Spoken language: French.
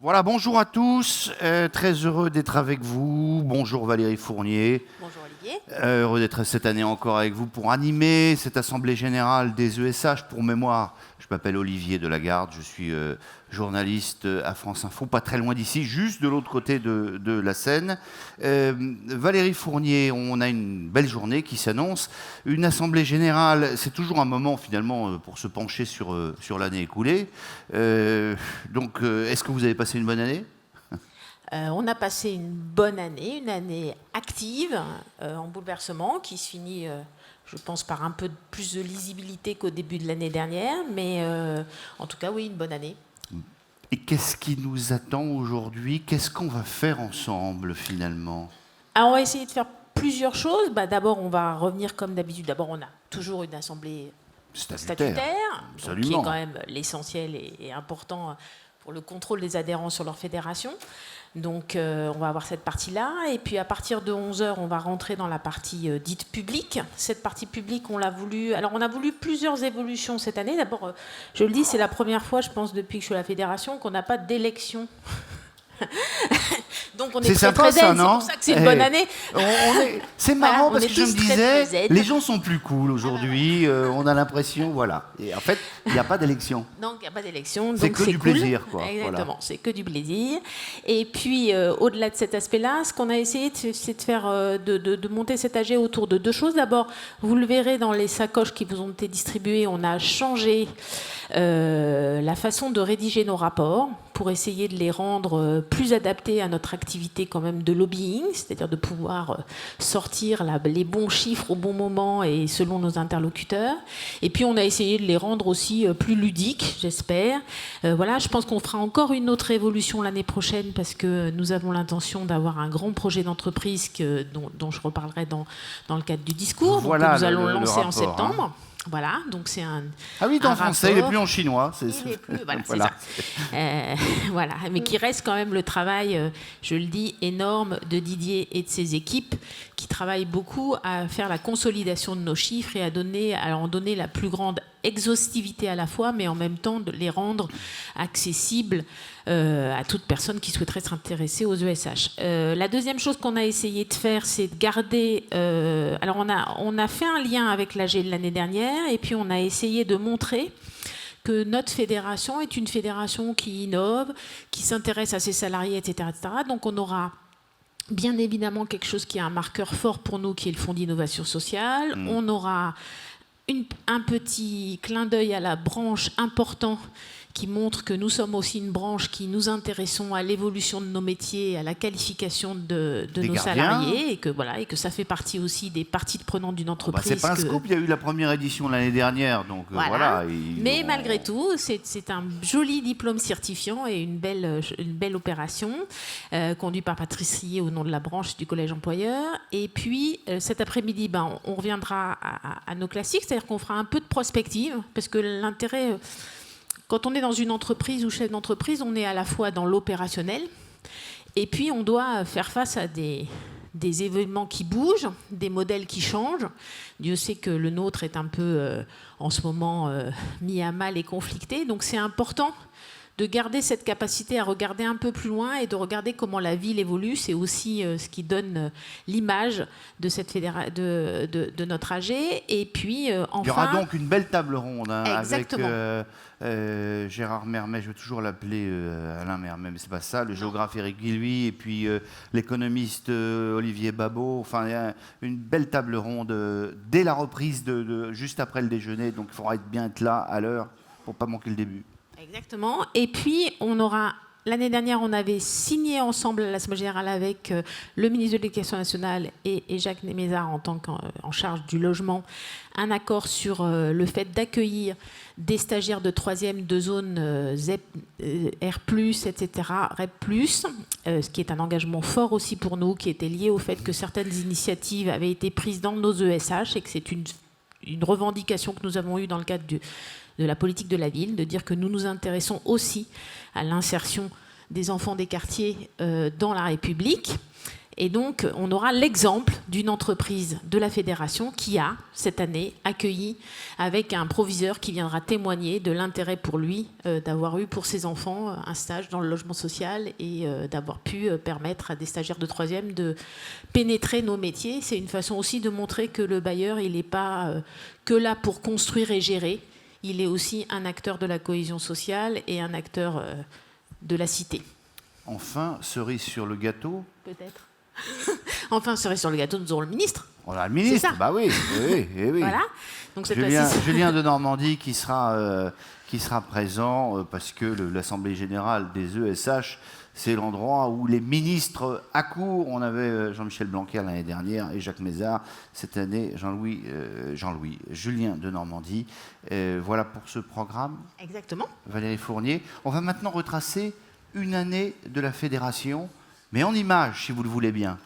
Voilà, bonjour à tous, très heureux d'être avec vous. Bonjour Valérie Fournier. Bonjour Olivier. Heureux d'être cette année encore avec vous pour animer cette assemblée générale des ESH. Pour mémoire, je m'appelle Olivier Delagarde, je suis journaliste à France Info, pas très loin d'ici, juste de l'autre côté de la Seine. Valérie Fournier, on a une belle journée qui s'annonce. Une assemblée générale, c'est toujours un moment finalement pour se pencher sur l'année écoulée. Donc, est-ce que vous avez passé une bonne année ? On a passé une bonne année, une année active, en bouleversement, qui se finit, je pense, par un peu plus de lisibilité qu'au début de l'année dernière, mais en tout cas, oui, une bonne année. Et qu'est-ce qui nous attend aujourd'hui ? Qu'est-ce qu'on va faire ensemble finalement ? Alors, on va essayer de faire plusieurs choses. D'abord, on va revenir comme d'habitude. D'abord, on a toujours une assemblée statutaire, donc, qui est quand même l'essentiel et important pour le contrôle des adhérents sur leur fédération. Donc on va avoir cette partie-là. Et puis à partir de 11h, on va rentrer dans la partie dite publique. Cette partie publique, on l'a voulu... Alors on a voulu plusieurs évolutions cette année. D'abord, je le dis, c'est la première fois, je pense, depuis que je suis à la fédération, qu'on n'a pas d'élection. Donc on est très sympa, très ça, zen, non ? c'est pour ça que c'est une bonne année. C'est marrant Voilà, parce que je me disais, très les gens sont plus cool aujourd'hui, on a l'impression, voilà. Et en fait, il n'y a pas d'élection. Donc il n'y a pas d'élection, C'est donc que c'est du cool. plaisir, quoi. Exactement, Voilà. c'est que du plaisir. Et puis au-delà de cet aspect-là, ce qu'on a essayé, c'est de faire, de monter cet AG autour de deux choses. D'abord, vous le verrez dans les sacoches qui vous ont été distribuées, on a changé la façon de rédiger nos rapports pour essayer de les rendre plus adaptés à notre activité quand même de lobbying, c'est-à-dire de pouvoir sortir les bons chiffres au bon moment et selon nos interlocuteurs. Et puis on a essayé de les rendre aussi plus ludiques, j'espère. Voilà, je pense qu'on fera encore une autre évolution l'année prochaine parce que nous avons l'intention d'avoir un grand projet d'entreprise dont je reparlerai dans le cadre du discours, Voilà, que nous allons le lancer rapport, en septembre. Voilà, donc c'est un. Ah oui, en français, rapport. il n'est plus en chinois. Il n'est plus, voilà, Voilà. c'est ça. Voilà, mais qui reste quand même le travail, je le dis, énorme de Didier et de ses équipes, qui travaillent beaucoup à faire la consolidation de nos chiffres et à en donner la plus grande exhaustivité à la fois, mais en même temps de les rendre accessibles à toute personne qui souhaiterait s'intéresser aux ESH. La deuxième chose qu'on a essayé de faire, c'est de garder... alors on a fait un lien avec l'AG de l'année dernière, et puis on a essayé de montrer que notre fédération est une fédération qui innove, qui s'intéresse à ses salariés, etc., etc. Donc on aura bien évidemment quelque chose qui est un marqueur fort pour nous, qui est le Fonds d'innovation sociale. On aura un petit clin d'œil à la branche important qui montre que nous sommes aussi une branche qui nous intéressons à l'évolution de nos métiers, à la qualification de nos salariés, et que ça fait partie aussi des parties prenantes d'une entreprise. C'est pas un scoop, il y a eu la première édition l'année dernière, donc voilà. Mais malgré tout, c'est un joli diplôme certifiant et une belle opération conduite par Patrice Rier au nom de la branche du collège employeur. Et puis cet après-midi, on reviendra à nos classiques, c'est-à-dire qu'on fera un peu de prospective, parce que l'intérêt... Quand on est dans une entreprise ou chef d'entreprise, on est à la fois dans l'opérationnel et puis on doit faire face à des événements qui bougent, des modèles qui changent. Dieu sait que le nôtre est un peu en ce moment mis à mal et conflicté. Donc c'est important de garder cette capacité à regarder un peu plus loin et de regarder comment la ville évolue. C'est aussi ce qui donne l'image de, de notre AG. Et puis, enfin... Il y aura donc une belle table ronde avec Gérard Mermet, je vais toujours l'appeler Alain Mermet, mais c'est pas ça, le géographe Éric Guilhuy, et puis l'économiste Olivier Babot. Enfin, il y a une belle table ronde dès la reprise, juste après le déjeuner. Donc il faudra bien être là à l'heure pour pas manquer le début. Exactement. Et puis, on aura... L'année dernière, on avait signé ensemble à l'Assemblée générale avec le ministre de l'Éducation nationale et Jacques Némézard en charge du logement, un accord sur le fait d'accueillir des stagiaires de 3e de zone ZEP, R+, etc., REP+, ce qui est un engagement fort aussi pour nous, qui était lié au fait que certaines initiatives avaient été prises dans nos ESH et que c'est une revendication que nous avons eue dans le cadre de la politique de la ville, de dire que nous nous intéressons aussi à l'insertion des enfants des quartiers dans la République. Et donc, on aura l'exemple d'une entreprise de la fédération qui a, cette année, accueilli avec un proviseur qui viendra témoigner de l'intérêt pour lui d'avoir eu pour ses enfants un stage dans le logement social et d'avoir pu permettre à des stagiaires de 3e de pénétrer nos métiers. C'est une façon aussi de montrer que le bailleur, il n'est pas que là pour construire et gérer. Il est aussi un acteur de la cohésion sociale et un acteur de la cité. Enfin, cerise sur le gâteau. Peut-être. Enfin, cerise sur le gâteau, nous aurons le ministre. On a le ministre, bah oui, oui. Voilà. Donc, Julien de Normandie qui sera présent parce que l'Assemblée générale des ESH, c'est l'endroit où les ministres accourent. On avait Jean-Michel Blanquer l'année dernière et Jacques Mézard. Cette année, Julien de Normandie. Voilà pour ce programme. Exactement. Valérie Fournier. On va maintenant retracer une année de la fédération, mais en images, si vous le voulez bien.